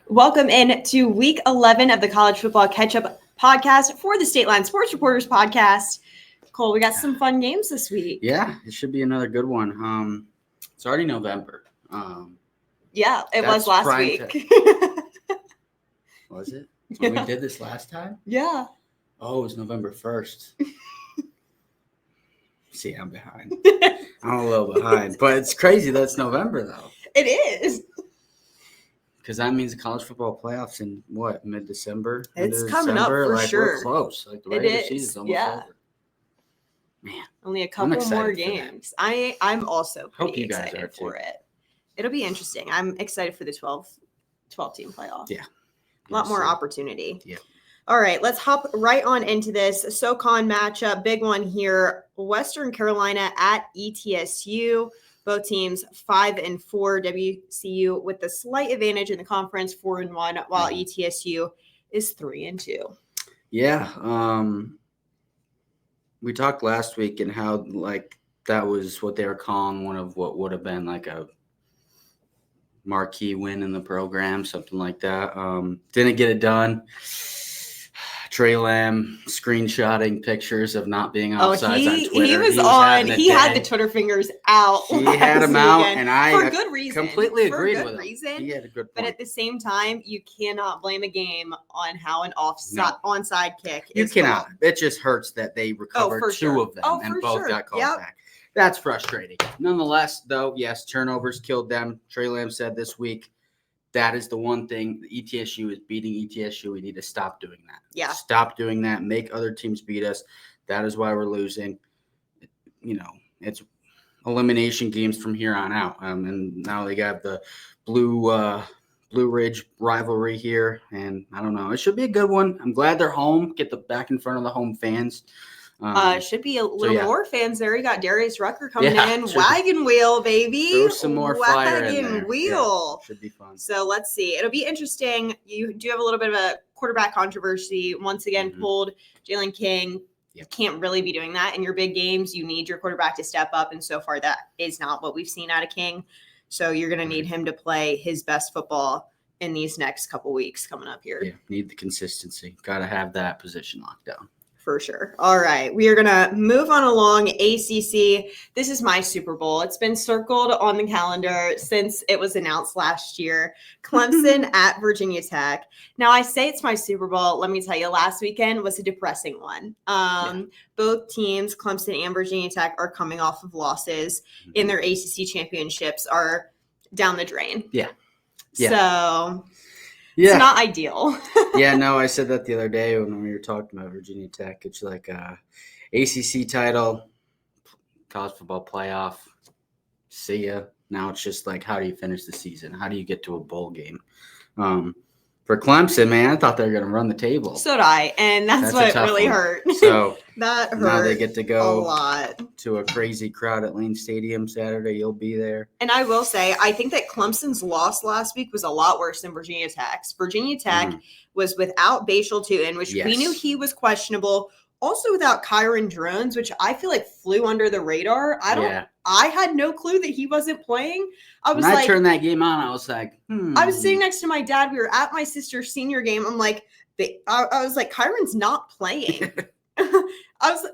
Welcome in to week 11 of the College Football Catch-Up podcast for the Stateline Sports Reporters podcast. Cole, we got some fun games this week. Yeah, it should be another good one. It's already November. Yeah, it was last week. Was it? When we did this last time? Yeah. Oh, it was November 1st. See, I'm behind. I'm a little behind. But it's crazy that it's November, though. It is. Because that means the college football playoffs in what, mid-December? It's coming up for sure. We're close. Like the regular season's almost over. Man, only a couple more games. I'm also pretty excited for it. It'll be interesting. I'm excited for the 12-team playoff. Yeah. A lot more opportunity. Yeah. All right, let's hop right on into this SoCon matchup. Big one here. Western Carolina at ETSU. Both teams 5-4. WCU with the slight advantage in the conference, 4-1, while ETSU is 3-2. Yeah. We talked last week and how that was what they were calling one of what would have been like a marquee win in the program, something like that. Didn't get it done. Trey Lamb screenshotting pictures of not being offsides on Twitter. He had the Twitter fingers out. He had them out, and I for good reason. Completely agreed with him. He had a good point. But at the same time, you cannot blame a game on how an onside kick is. You cannot. It just hurts that they recovered two of them and both got called back. That's frustrating. Nonetheless, though, yes, turnovers killed them. Trey Lamb said this week, that is the one thing. The ETSU is beating ETSU. We need to stop doing that. Yeah. Stop doing that. Make other teams beat us. That is why we're losing. It's elimination games from here on out. And now they got the Blue Ridge rivalry here. And I don't know. It should be a good one. I'm glad they're home. Get back in front of the home fans. Should be a little more fans there. You got Darius Rucker coming in. Wagon wheel, baby. Throw some more fire in there. Wagon wheel. Yeah, should be fun. So let's see. It'll be interesting. You do have a little bit of a quarterback controversy. Once again, pulled Jalen King. You can't really be doing that in your big games. You need your quarterback to step up. And so far, that is not what we've seen out of King. So you're going to need him to play his best football in these next couple weeks coming up here. Yeah, need the consistency. Got to have that position locked down. For sure. All right. We are going to move on along. ACC. This is my Super Bowl. It's been circled on the calendar since it was announced last year. Clemson at Virginia Tech. Now, I say it's my Super Bowl. Let me tell you, last weekend was a depressing one. Both teams, Clemson and Virginia Tech, are coming off of losses in their ACC championships, are down the drain. Yeah. So it's not ideal. Yeah, no, I said that the other day when we were talking about Virginia Tech. It's like ACC title, college football playoff, see ya. Now it's just like, how do you finish the season? How do you get to a bowl game? For Clemson, man, I thought they were going to run the table. So did I, and that's what really hurt. So that hurt. Now they get to go a lot to a crazy crowd at Lane Stadium Saturday. You'll be there. And I will say, I think that Clemson's loss last week was a lot worse than Virginia Tech's. Virginia Tech was without Bashal Tutin, which we knew he was questionable. Also without Kyron Drones, which I feel like flew under the radar. I had no clue that he wasn't playing. When I turned that game on, I was like, I was sitting next to my dad. We were at my sister's senior game. I'm like, I was like, Kyron's not playing.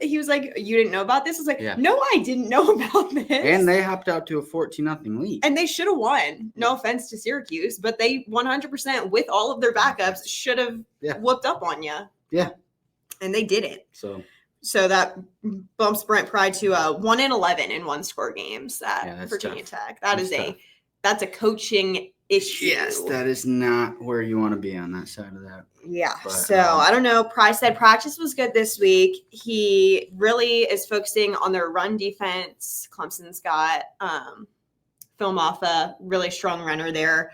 He was like, you didn't know about this? I was like, no, I didn't know about this. And they hopped out to a 14-0 lead. And they should have won. No offense to Syracuse, but they 100% with all of their backups should have whooped up on you. Yeah. And they didn't. So that bumps Brent Pride to 1-11 in one-score games at Virginia Tech. That's a coaching issue. Yes, that is not where you want to be on that side of that. Yeah. But, I don't know. Price said practice was good this week. He really is focusing on their run defense. Clemson's got Phil Maffa, really strong runner there.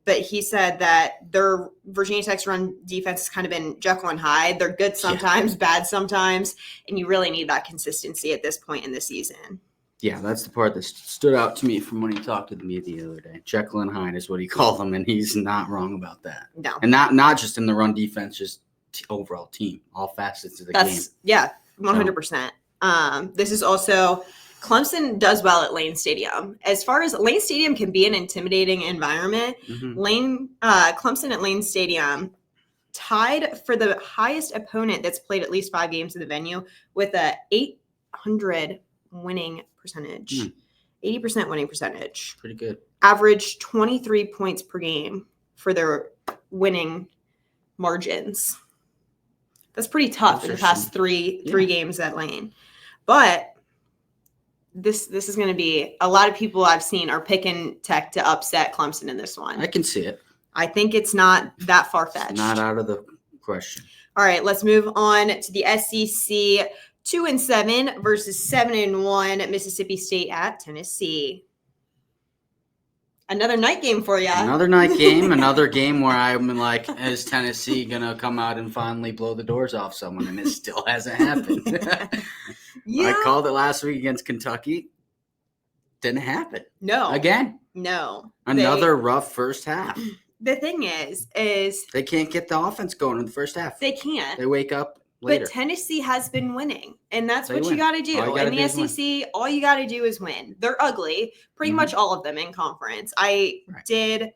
But he said that their Virginia Tech's run defense has kind of been Jekyll and Hyde. They're good sometimes, bad sometimes, and you really need that consistency at this point in the season. Yeah, that's the part that stood out to me from when he talked to me the other day. Jekyll and Hyde is what he called them, and he's not wrong about that. No. And not just in the run defense, just overall team, all facets of the game. Yeah, 100%. This is also Clemson does well at Lane Stadium. As far as Lane Stadium can be an intimidating environment, Clemson at Lane Stadium tied for the highest opponent that's played at least 5 games in the venue with a 800 winning percentage. 80% winning percentage. Pretty good. Average 23 points per game for their winning margins. That's pretty tough in the past three games at Lane. But this is going to be a lot of people I've seen are picking Tech to upset Clemson in this one. I can see it. I think it's not that far-fetched. It's not out of the question. All right, let's move on to the SEC. 2-7 versus 7-1 Mississippi State at Tennessee. Another night game for you. Another night game. Another game where I'm like, is Tennessee going to come out and finally blow the doors off someone? And it still hasn't happened. Yeah. I called it last week against Kentucky. Didn't happen. No. Again. No. Another rough first half. The thing is they can't get the offense going in the first half. They can't. They wake up later. But Tennessee has all winning, and that's what win. you got to do. In the SEC, all you got to do is win. They're ugly, pretty much all of them in conference. I did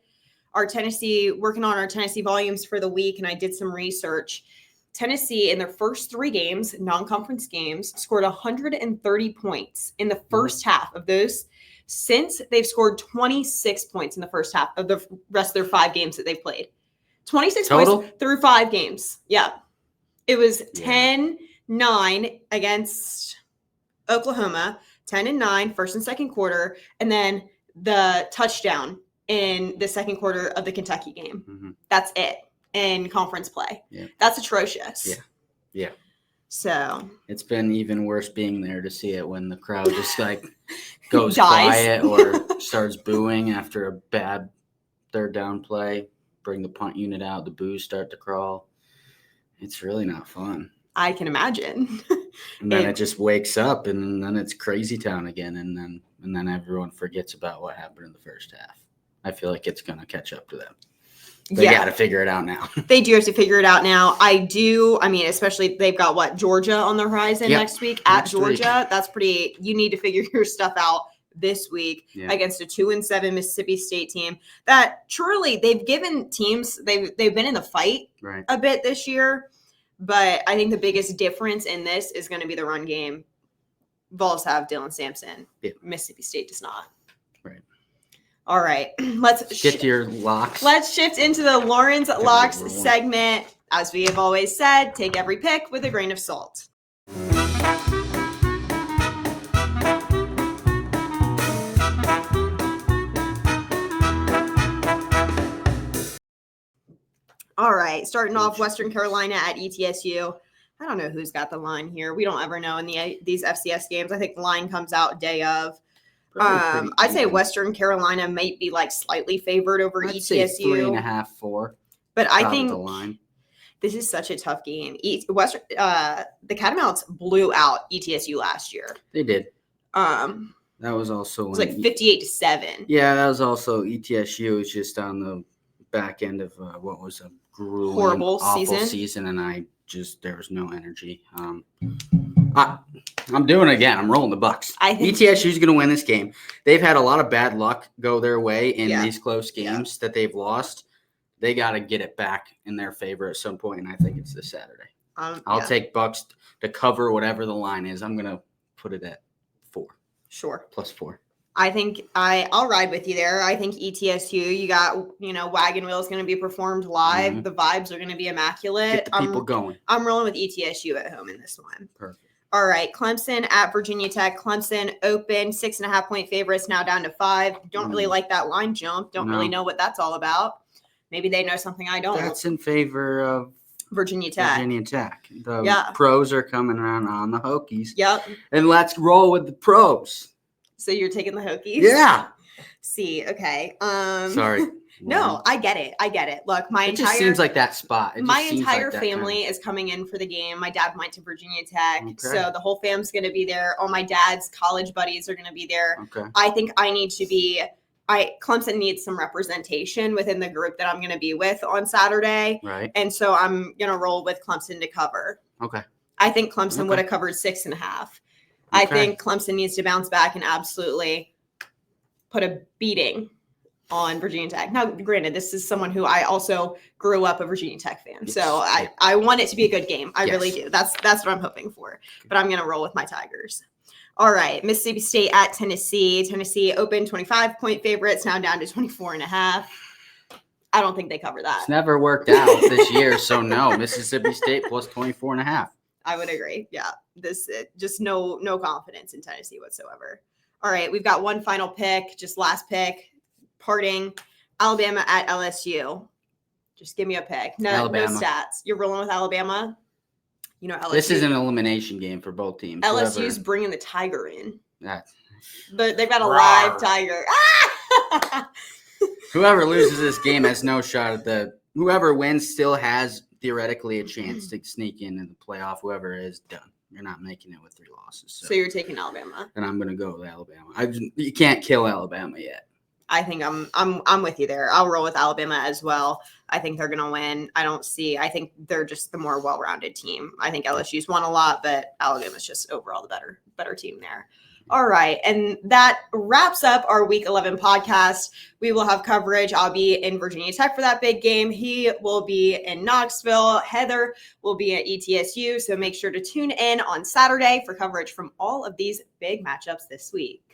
working on our Tennessee volumes for the week, and I did some research. Tennessee, in their first 3 games, non-conference games, scored 130 points in the first half of those. Since they've scored 26 points in the first half of the rest of their 5 games that they've played. 26 total? Points through 5 games. Yeah. It was 10-9 against Oklahoma, 10-9 first and second quarter, and then the touchdown in the second quarter of the Kentucky game. Mm-hmm. That's it in conference play. Yeah. That's atrocious. Yeah. Yeah. So it's been even worse being there to see it when the crowd just like goes quiet or starts booing after a bad third down play. Bring the punt unit out, the boos start to crawl. It's really not fun. I can imagine. And then it just wakes up, and then it's crazy town again, and then everyone forgets about what happened in the first half. I feel like it's going to catch up to them. They got to figure it out now. They do have to figure it out now. Especially they've got Georgia on the horizon next week at Georgia. That's pretty. You need to figure your stuff out this week against a 2-7 Mississippi State team that truly they've given teams they've been in the fight a bit this year. But I think the biggest difference in this is going to be the run game. Vols have Dylan Sampson. Yeah. Mississippi State does not. Right. All right. Let's get to your locks. Let's shift into the Lauren's Locks segment. As we have always said, take every pick with a grain of salt. All right, starting off Western Carolina at ETSU. I don't know who's got the line here. We don't ever know in these FCS games. I think the line comes out day of. I'd say Western Carolina might be slightly favored over ETSU. Say 3.5, 4. But I think the line. This is such a tough game. The Catamounts blew out ETSU last year. They did. That was also it was 58-7. Yeah, that was also ETSU was just on the back end of what was a grueling, horrible awful season, and there was no energy. I'm doing it again. I'm rolling the Bucks. I think ETSU is going to win this game. They've had a lot of bad luck go their way in these close games that they've lost. They got to get it back in their favor at some point, and I think it's this Saturday. I'll take Bucks to cover whatever the line is. I'm going to put it at 4. Sure. +4. I think I'll ride with you there. I think ETSU, you got, Wagon Wheel is going to be performed live. Mm-hmm. The vibes are going to be immaculate. Get the people going. I'm rolling with ETSU at home in this one. Perfect. All right. Clemson at Virginia Tech. Clemson open 6.5 point favorites, now down to 5. Don't really like that line jump. Don't really know what that's all about. Maybe they know something I don't. That's in favor of Virginia Tech. The pros are coming around on the Hokies. Yep. And let's roll with the pros. So you're taking the Hokies? Yeah. See, okay. Sorry. No, I get it. Look, it just seems like that spot. My entire family is coming in for the game. My dad went to Virginia Tech, so the whole fam's going to be there. All my dad's college buddies are going to be there. Okay. I think I need to be. Clemson needs some representation within the group that I'm going to be with on Saturday. Right. And so I'm going to roll with Clemson to cover. Okay. I think Clemson would have covered 6.5. I think Clemson needs to bounce back and absolutely put a beating on Virginia Tech. Now, granted, this is someone who I also grew up a Virginia Tech fan, so I want it to be a good game. I really do. That's what I'm hoping for. But I'm going to roll with my Tigers. All right, Mississippi State at Tennessee. Tennessee opened 25-point favorites, now down to 24.5. I don't think they cover that. It's never worked out this year, so no. Mississippi State plus 24.5. I would agree. Yeah, this just no confidence in Tennessee whatsoever. All right, we've got one final pick, just last pick. Parting, Alabama at LSU. Just give me a pick. No stats. You're rolling with Alabama. You know, LSU. This is an elimination game for both teams. LSU's bringing the tiger in. But they've got a live tiger. Whoever loses this game has no shot at whoever wins still has theoretically a chance to sneak into the playoff. Whoever is done. You're not making it with 3 losses. So you're taking Alabama. And I'm going to go with Alabama. You can't kill Alabama yet. I think I'm with you there. I'll roll with Alabama as well. I think they're going to win. I think they're just the more well-rounded team. I think LSU's won a lot, but Alabama's just overall the better team there. All right. And that wraps up our Week 11 podcast. We will have coverage. I'll be in Virginia Tech for that big game. He will be in Knoxville. Heather will be at ETSU. So make sure to tune in on Saturday for coverage from all of these big matchups this week.